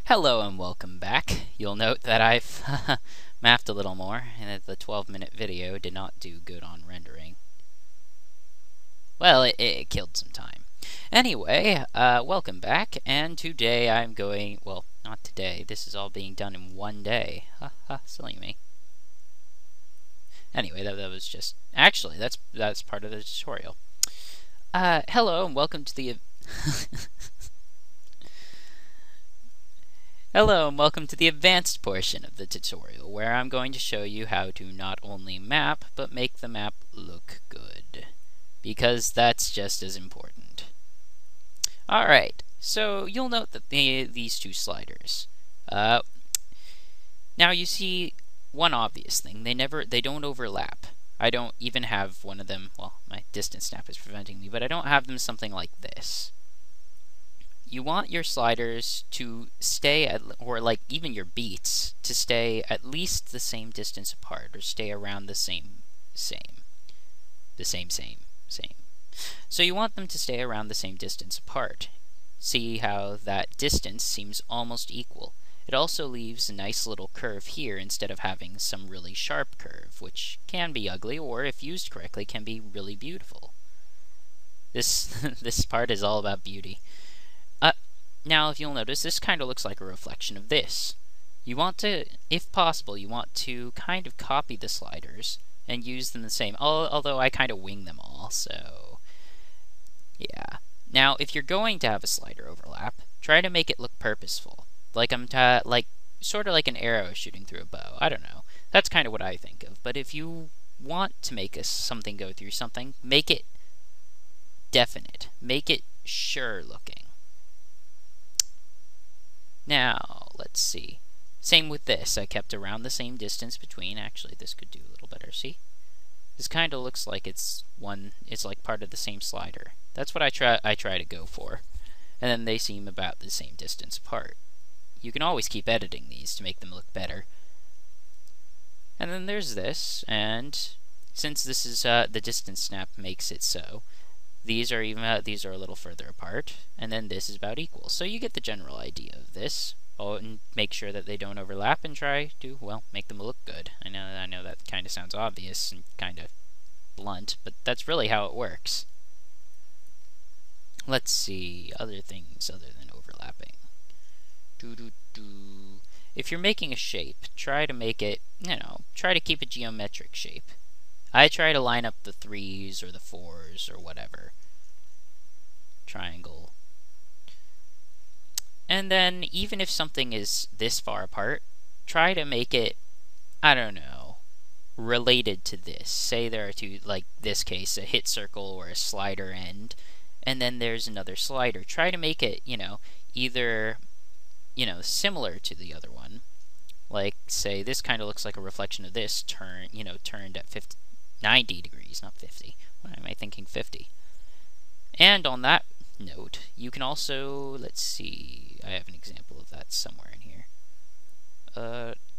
Hello and welcome back. You'll note that I've mapped a little more, and that the 12-minute video did not do good on rendering. Well, it killed some time. Anyway, welcome back, and today I'm going, well, not today, this is all being done in one day. Haha, silly me. Anyway, that was just, actually, that's part of the tutorial. Hello and welcome to the... Hello and welcome to the advanced portion of the tutorial, where I'm going to show you how to not only map, but make the map look good. Because that's just as important. Alright, so you'll note that these two sliders. Now you see one obvious thing, they don't overlap. I don't even have one of them, well, my distance snap is preventing me, but I don't have them something like this. You want your sliders to stay at, or like even your beats, to stay at least the same distance apart, or stay around the same. So you want them to stay around the same distance apart. See how that distance seems almost equal. It also leaves a nice little curve here instead of having some really sharp curve, which can be ugly, or if used correctly, can be really beautiful. This part is all about beauty. Now, if you'll notice, this kind of looks like a reflection of this. You want to, if possible, you want to kind of copy the sliders and use them the same, although I kind of wing them all, so yeah. Now, if you're going to have a slider overlap, try to make it look purposeful, like sort of like an arrow shooting through a bow. I don't know. That's kind of what I think of. But if you want to make something go through something, make it definite. Make it sure looking. Now, let's see. Same with this. I kept around the same distance between. Actually, this could do a little better. See? This kind of looks like it's like part of the same slider. That's what I try to go for. And then they seem about the same distance apart. You can always keep editing these to make them look better. And then there's this, and since this is the distance snap makes it so, these are a little further apart, and then this is about equal. So you get the general idea of this. Oh, and make sure that they don't overlap, and try to, well, make them look good. I know that kind of sounds obvious and kind of blunt, but that's really how it works. Let's see other things other than overlapping. If you're making a shape, try to make it, try to keep a geometric shape. I try to line up the 3s or the 4s or whatever. Triangle. And then, even if something is this far apart, try to make it, I don't know, related to this. Say there are two, like this case, a hit circle or a slider end, and then there's another slider. Try to make it, either, similar to the other one. Like, say, this kind of looks like a reflection of this turned at 90 degrees, not 50. Why am I thinking 50? And on that note, you can also, let's see, I have an example of that somewhere in here.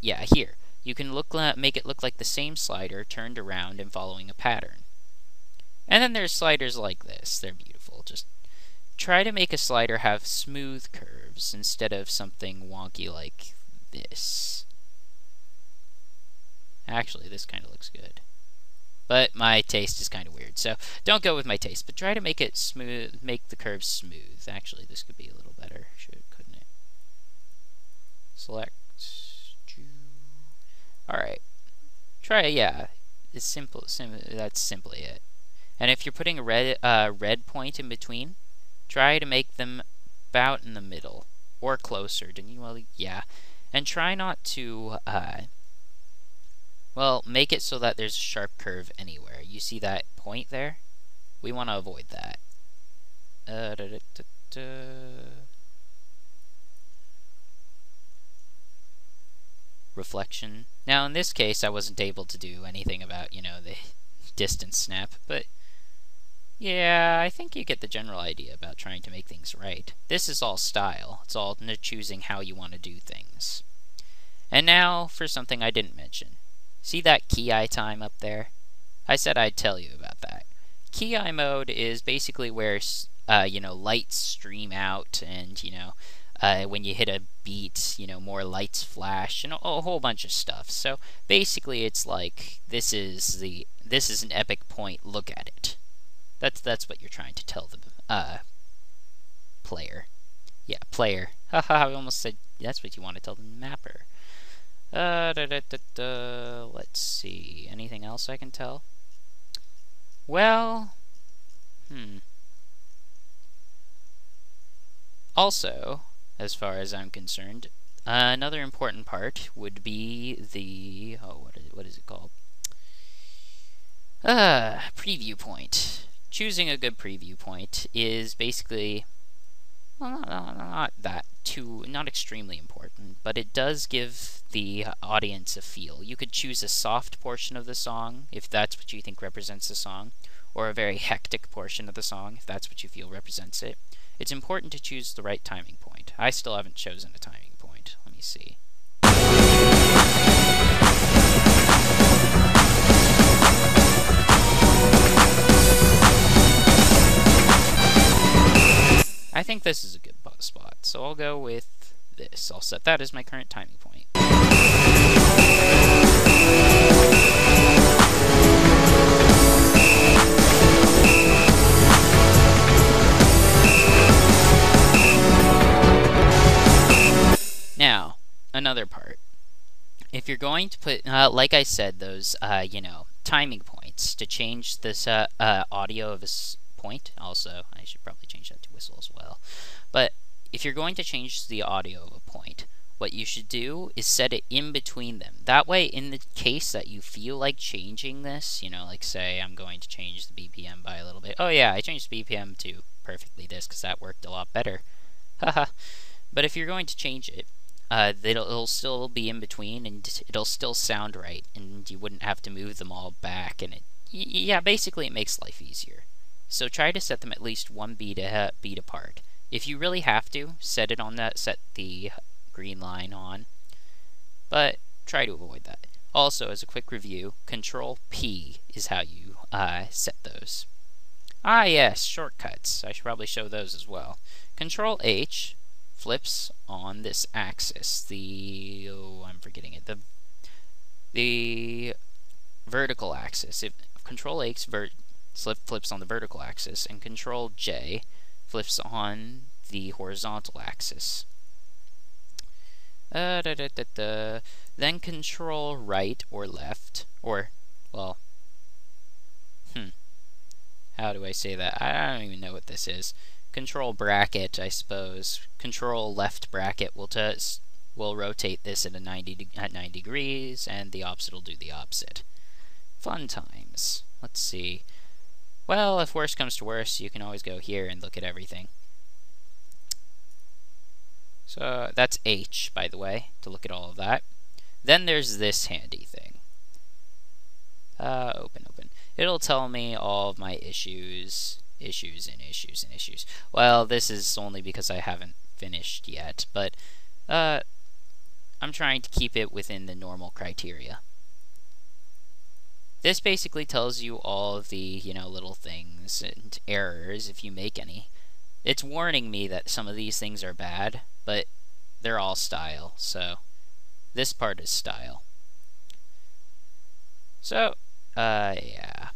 Yeah, here. You can make it look like the same slider turned around and following a pattern. And then there's sliders like this. They're beautiful. Just try to make a slider have smooth curves instead of something wonky like this. Actually, this kind of looks good. But my taste is kind of weird, so don't go with my taste. But try to make it smooth, make the curves smooth. Actually, this could be a little better, couldn't it? Select. Alright. Try, yeah. It's simple. That's simply it. And if you're putting a red point in between, try to make them about in the middle. Or closer. Well, yeah. And try not to, well, make it so that there's a sharp curve anywhere. You see that point there? We want to avoid that. Reflection. Now, in this case, I wasn't able to do anything about, the distance snap, but yeah, I think you get the general idea about trying to make things right. This is all style. It's all choosing how you want to do things. And now for something I didn't mention. See that key-eye time up there? I said I'd tell you about that. Key-eye mode is basically where, lights stream out and, When you hit a beat, you know, more lights flash and a whole bunch of stuff. So basically, it's like this is an epic point. Look at it. That's what you're trying to tell the player. Yeah, player. Haha, I almost said that's what you want to tell the mapper. Let's see. Anything else I can tell? Well, Also, as far as I'm concerned, another important part would be the what is it called? Preview point. Choosing a good preview point is basically not extremely important, but it does give the audience a feel. You could choose a soft portion of the song if that's what you think represents the song, or a very hectic portion of the song if that's what you feel represents it. It's important to choose the right timing point. I still haven't chosen a timing point. Let me see. I think this is a good spot, so I'll go with this. I'll set that as my current timing point. Now, another part. If you're going to put, like I said, those, timing points to change this audio of a point. Also, I should probably change that to whistle as well. But if you're going to change the audio of a point, what you should do is set it in between them. That way, in the case that you feel like changing this, like say I'm going to change the BPM by a little bit. Oh yeah, I changed the BPM to perfectly this because that worked a lot better. Haha. But if you're going to change it, it'll still be in between, and it'll still sound right, and you wouldn't have to move them all back, and basically it makes life easier. So try to set them at least one beat apart. If you really have to, set the green line on, but try to avoid that. Also, as a quick review, Control P is how you set those. Ah yes, shortcuts. I should probably show those as well. Control H flips on this axis. I'm forgetting it. The vertical axis. If Control H flips on the vertical axis, and Control J flips on the horizontal axis. Then Control right or left, or, well, how do I say that? I don't even know what this is. Control bracket, I suppose. Control left bracket will rotate this at 90 degrees, and the opposite will do the opposite. Fun times. Let's see. Well, if worse comes to worse, you can always go here and look at everything. So that's H, by the way, to look at all of that. Then there's this handy thing. Open. It'll tell me all of my issues. Well, this is only because I haven't finished yet, but I'm trying to keep it within the normal criteria. This basically tells you all of the, little things and errors if you make any. It's warning me that some of these things are bad, but they're all style, so this part is style. So, yeah.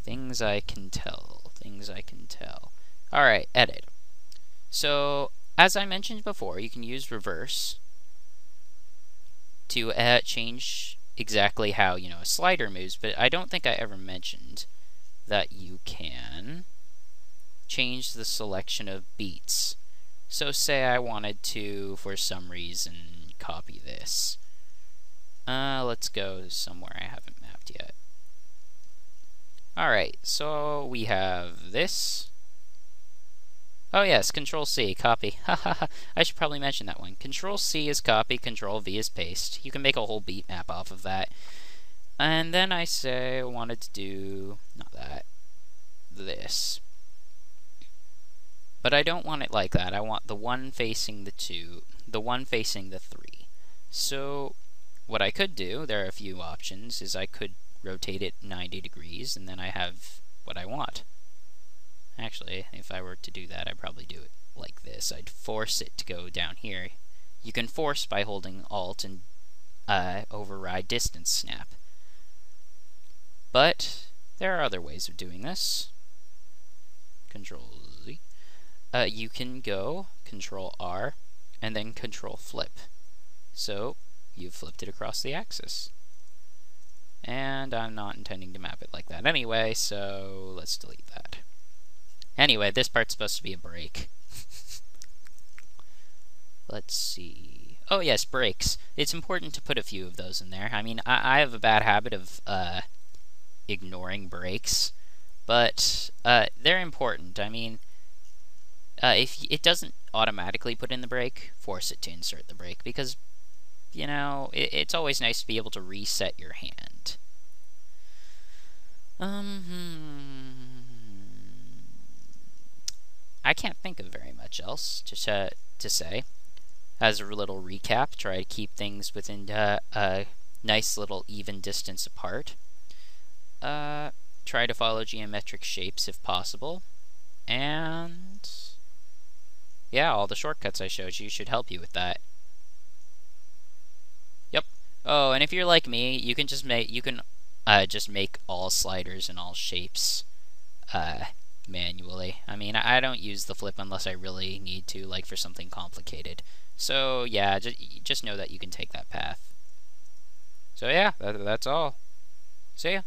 Things I can tell. Alright, edit. So, as I mentioned before, you can use reverse to change exactly how, a slider moves, but I don't think I ever mentioned that you can change the selection of beats. So say I wanted to, for some reason, copy this. Let's go somewhere I haven't mapped yet. Alright, so we have this. Oh yes, Control C, copy. I should probably mention that one. Control C is copy, Control V is paste. You can make a whole beat map off of that. And then I say I wanted to do, not that, this. But I don't want it like that. I want the one facing the 2, the one facing the 3. So what I could do, there are a few options, is I could rotate it 90 degrees, and then I have what I want. Actually, if I were to do that, I'd probably do it like this. I'd force it to go down here. You can force by holding Alt and override distance snap. But there are other ways of doing this. Control Z. You can go Control R and then Control Flip. So you've flipped it across the axis. And I'm not intending to map it like that anyway, so let's delete that. Anyway, this part's supposed to be a break. Let's see. Oh yes, brakes. It's important to put a few of those in there. I mean, I have a bad habit of ignoring brakes, but they're important. I mean, if it doesn't automatically put in the brake, force it to insert the brake, because, you know, it's always nice to be able to reset your hand. I can't think of very much else to say. As a little recap, try to keep things within a nice little even distance apart. Try to follow geometric shapes if possible. And yeah, all the shortcuts I showed you should help you with that. Yep. Oh, and if you're like me, you can just make all sliders and all shapes manually. I mean, I don't use the flip unless I really need to, like for something complicated. So yeah, just know that you can take that path. So yeah, that's all. See ya.